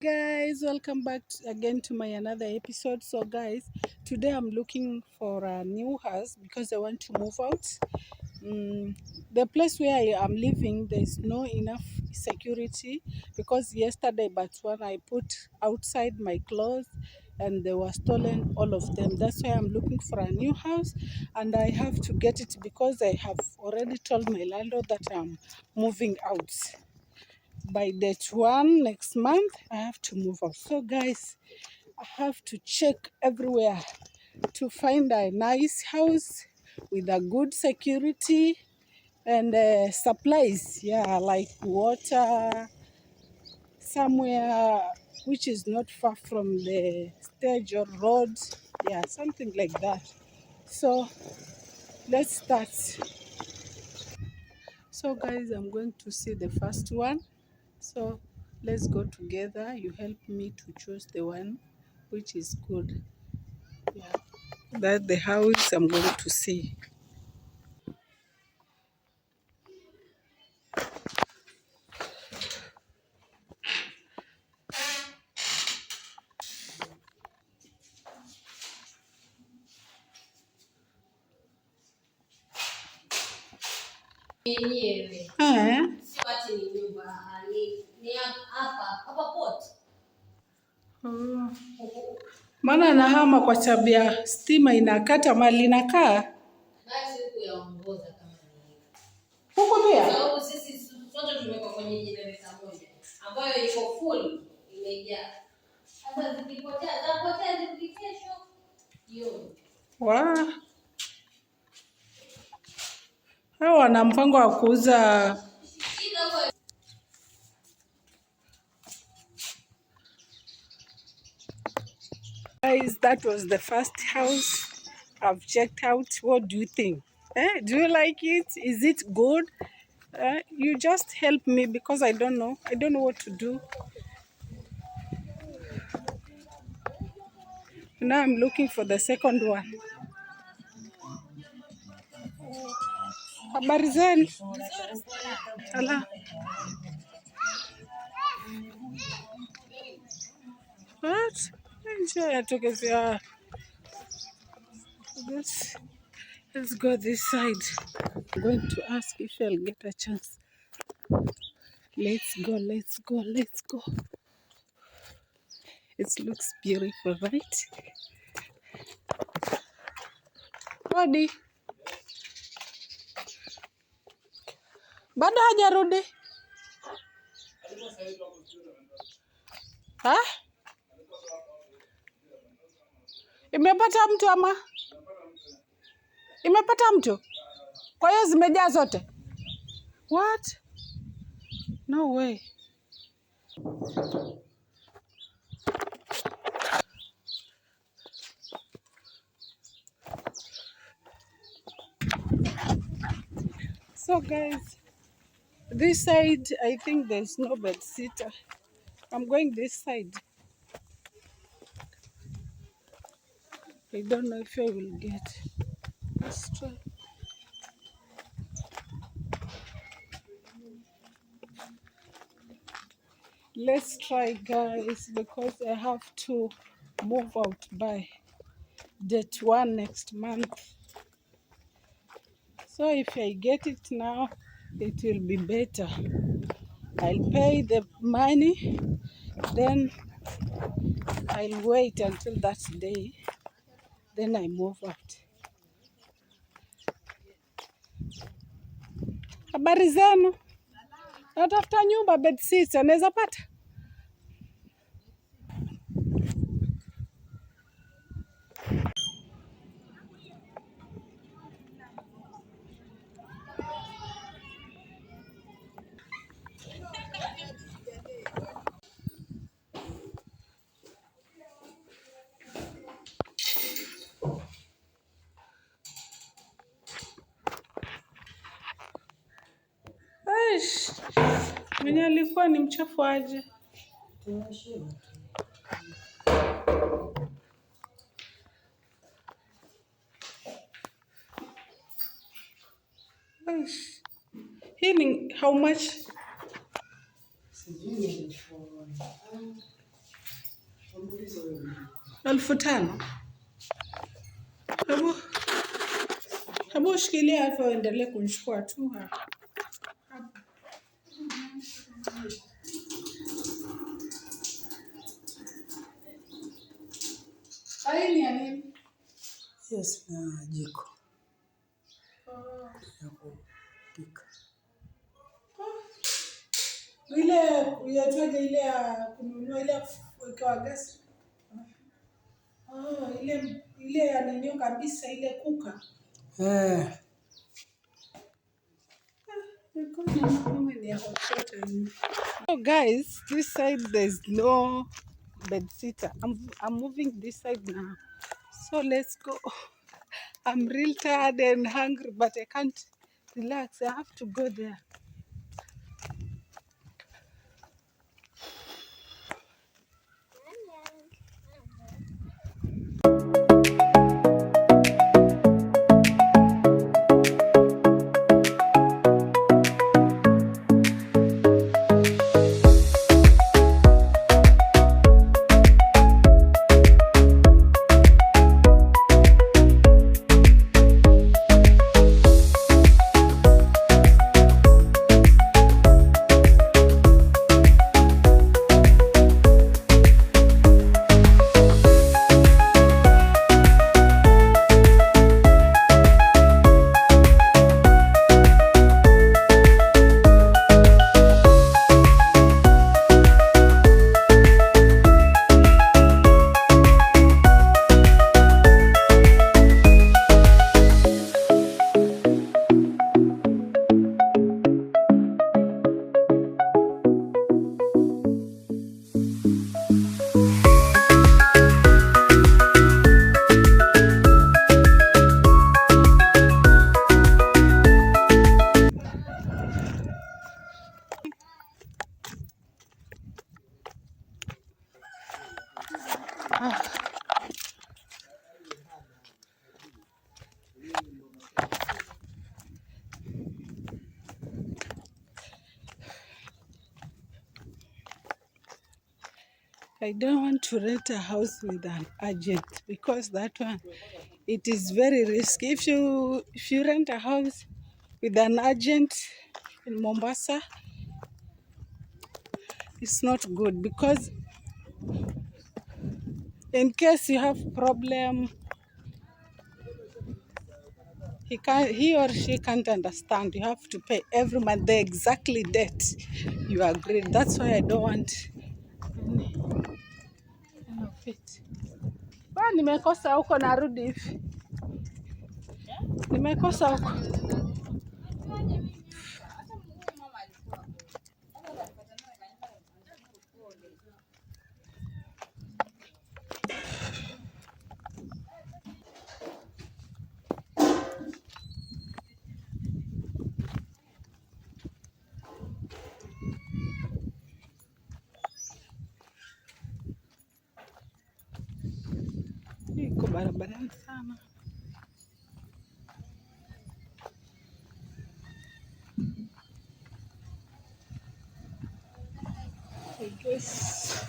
Guys, welcome back again to my another episode. So guys, today I'm looking for a new house because I want to move out. The place where I am living, there's no enough security because yesterday but when I put outside my clothes and they were stolen, all of them. That's why I'm looking for a new house and I have to get it because I have already told my landlord that I'm moving out by date 1 next month. I have to move out. So guys, I have to check everywhere to find a nice house with a good security and supplies, yeah, like water, somewhere which is not far from the stage or road, yeah, something like that. So let's start. So guys, I'm going to see the first one. So let's go together. You help me to choose the one which is good. Yeah. That's the house I'm going to see. Eh? Oh. Maana nahama kwa sababu ya stima inakata mali inakaa. Huko pia? Sababu sisi sote tumekuwa kwenye generator moja ambayo iko full imejaa. Sasa zikipotea, zapotea zikikesho hiyo. Hao wana mpango wa kuuza. Guys, that was the first house I've checked out. What do you think? Do you like it? Is it good? You just help me because I don't know. I don't know what to do. Now I'm looking for the second one. Habari zenu? Ala. What? Let's go this side. I'm going to ask if I'll get a chance. Let's go, let's go, let's go. It looks beautiful, right? Hodi. Bado hajarudi? Ha? Imepata mtu ama? Imepata mtu? Kwa hiyo zimejaa zote? What? No way. So guys, this side, I think there's no bed sitter. I'm going this side. I don't know if I will get. Let's try. Let's try, guys, because I have to move out by date 1 next month. So if I get it now, it will be better. I'll pay the money, then I'll wait until that day, then I move out. Habari zenu? Natafuta nyumba bedsitter, naweza pata? Aish, mwenye alikuwa ni mchafu aje. Aish. Hii ni how much? 5,000. Hebu hebu shikilia hapo, endelee kunichukua tu hapa. Hii ni ya nini? Yes, na jiko ya kupika. Ile yaitwaje, ile ya kununua, ile ya kuwekewa gasi. Ile ya nini kabisa, ile kuka. So guys, this side there's no bed sitter. I'm moving this side now. So let's go. I'm real tired and hungry, but I can't relax. I have to go there. I don't want to rent a house with an agent, because that one, it is very risky. If you rent a house with an agent in Mombasa, it's not good, because in case you have problem, he or she can't understand. You have to pay every month the exactly date you agreed. That's why I don't want any of it. Nimekosa huko, narudi hivi. Nimekosa huko. Iko barabarani sana. I guess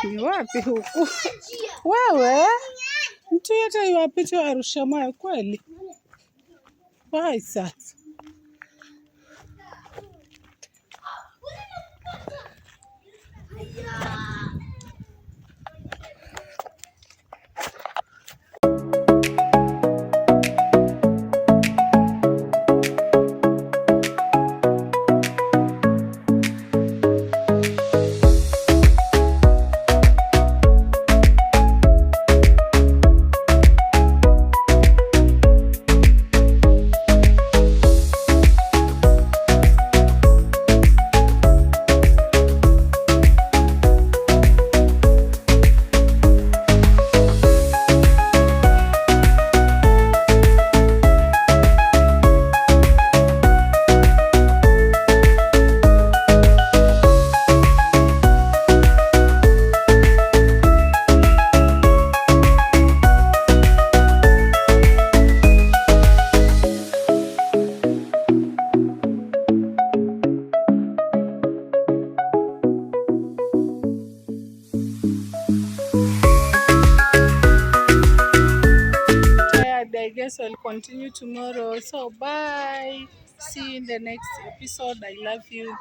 ni wapi huku? Wewe mtu yote iwapite Arusha Moyo kweli? Wai sasa. guess I'll continue tomorrow. So bye. See you in the next episode. I love you.